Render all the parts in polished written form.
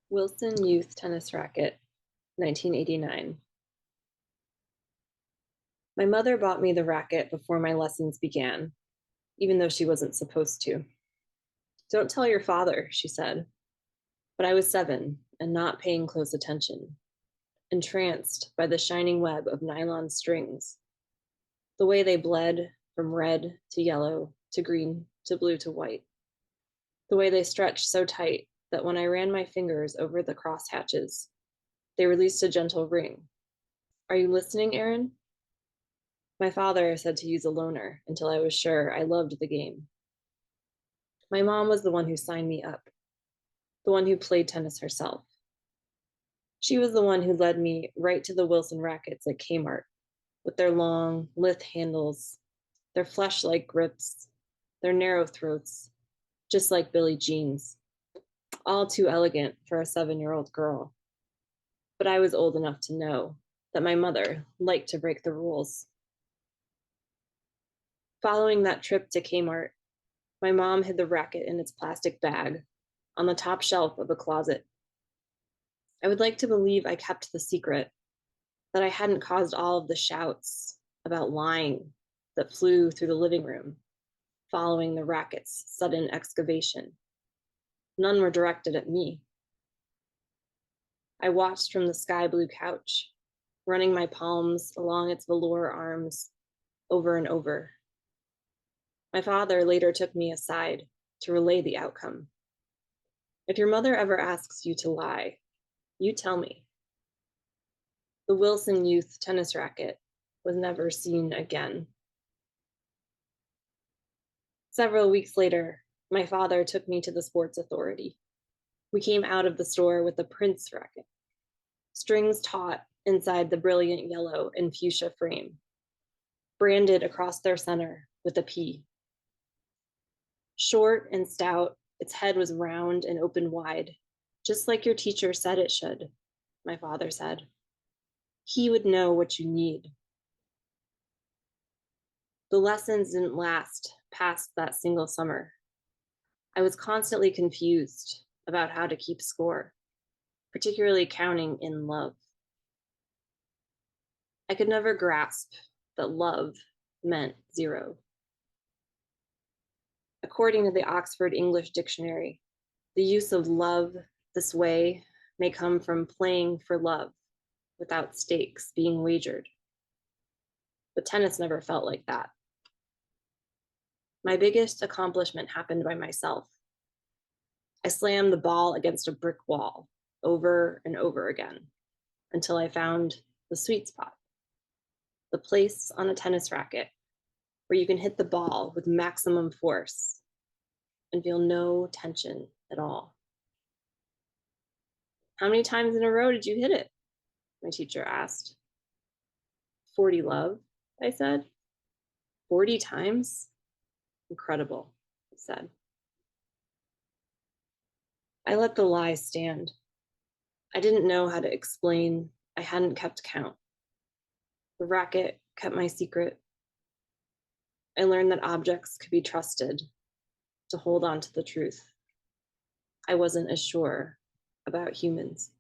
Wilson Youth Tennis Racket, 1989. My mother bought me the racket before my lessons began, even though she wasn't supposed to. Don't tell your father, she said. But I was 7 and not paying close attention, entranced by the shining web of nylon strings, the way they bled from red to yellow to green to blue to white, the way they stretched so tight that when I ran my fingers over the crosshatches, they released a gentle ring. Are you listening, Erin? My father said to use a loaner until I was sure I loved the game. My mom was the one who signed me up, the one who played tennis herself. She was the one who led me right to the Wilson rackets at Kmart, with their long, lithe handles, their flesh-like grips, their narrow throats, just like Billie Jean's, all too elegant for a 7-year-old girl. But I was old enough to know that my mother liked to break the rules. Following that trip to Kmart, my mom hid the racket in its plastic bag on the top shelf of a closet. I would like to believe I kept the secret, that I hadn't caused all of the shouts about lying that flew through the living room following the racket's sudden excavation. None were directed at me. I watched from the sky blue couch, running my palms along its velour arms over and over. My father later took me aside to relay the outcome. If your mother ever asks you to lie, you tell me. The Wilson Youth tennis racket was never seen again. Several weeks later, my father took me to the sports authority. We came out of the store with the Prince racket, strings taut inside the brilliant yellow and fuchsia frame, branded across their center with a P. Short and stout, its head was round and open wide, just like your teacher said it should, my father said. He would know what you need. The lessons didn't last past that single summer. I was constantly confused about how to keep score, particularly counting in love. I could never grasp that love meant 0. According to the Oxford English Dictionary, the use of love this way may come from playing for love without stakes being wagered. But tennis never felt like that. My biggest accomplishment happened by myself. I slammed the ball against a brick wall over and over again until I found the sweet spot, the place on a tennis racket where you can hit the ball with maximum force and feel no tension at all. How many times in a row did you hit it? My teacher asked. 40, love, I said. 40 times? Incredible, I said. I let the lie stand. I didn't know how to explain I hadn't kept count. The racket kept my secret. I learned that objects could be trusted to hold on to the truth. I wasn't as sure about humans.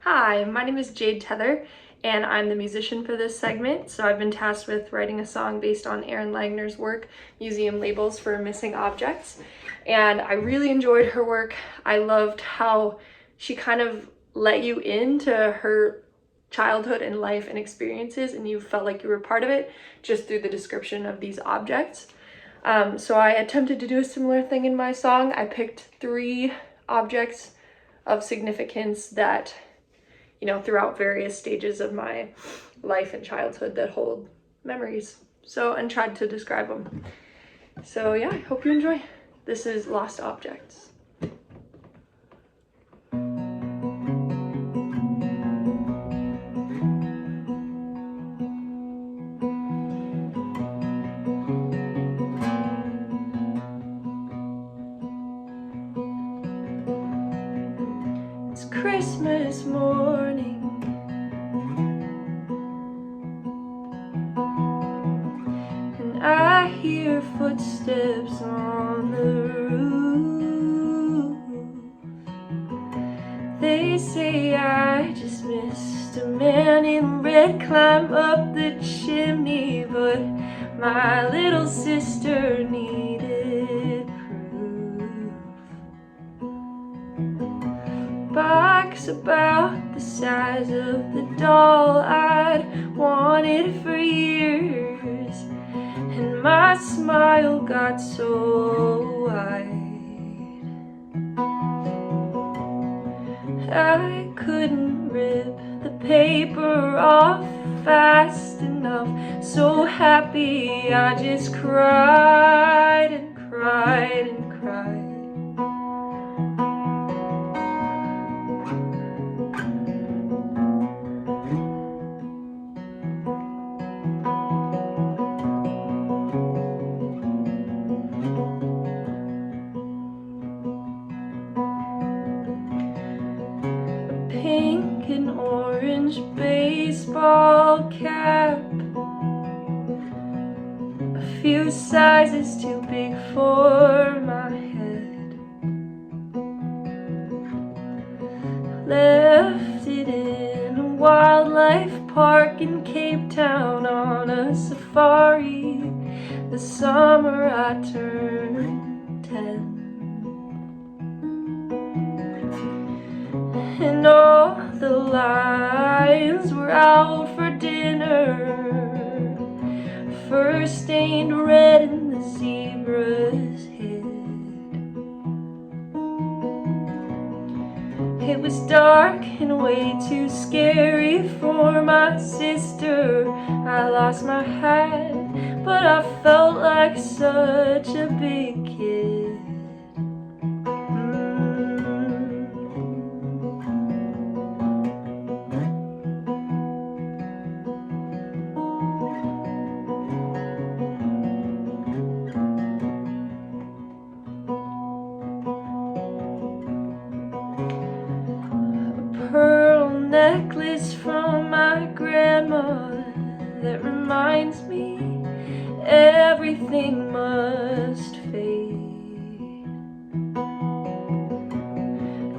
Hi, my name is Jade Teather, and I'm the musician for this segment. So I've been tasked with writing a song based on Erin Langner's work, Museum Labels for Missing Objects. And I really enjoyed her work. I loved how she kind of let you into her childhood and life and experiences, and you felt like you were part of it just through the description of these objects. So I attempted to do a similar thing in my song. I picked 3 objects of significance that, you know, throughout various stages of my life and childhood that hold memories. So, and tried to describe them. So yeah, I hope you enjoy. This is Lost Objects. It's Christmas morning, and I hear footsteps on the roof. They say I just missed a man in red climb up the chimney, but my little sister needed proof. Box about the size of the doll I'd wanted for years, and my smile got so wide I couldn't rip the paper off fast enough. So happy I just cried and cried and cried. Pink and orange baseball cap, a few sizes too big for my head. Left it in a wildlife park in Cape Town on a safari the summer I turned 10. And all the lions were out for dinner, fur stained red in the zebra's head. It was dark and way too scary for my sister. I lost my hat, but I felt like such a big kid. Pearl necklace from my grandma that reminds me everything must fade.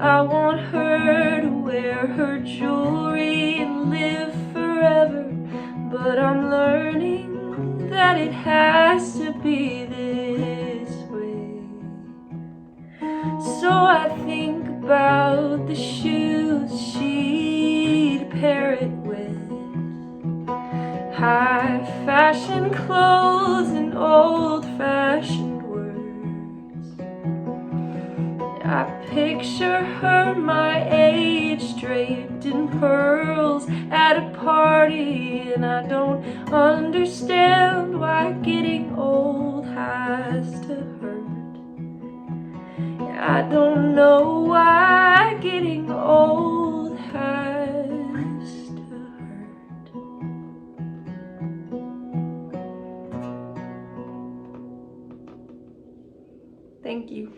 I want her to wear her jewelry and live forever, but I'm learning that it has to be this way. So I think about the shoes she'd pair it with, high fashion clothes and old fashioned words. I picture her my age, draped in pearls at a party, and I don't understand why getting old has to hurt. I don't know why getting old has to hurt. Thank you.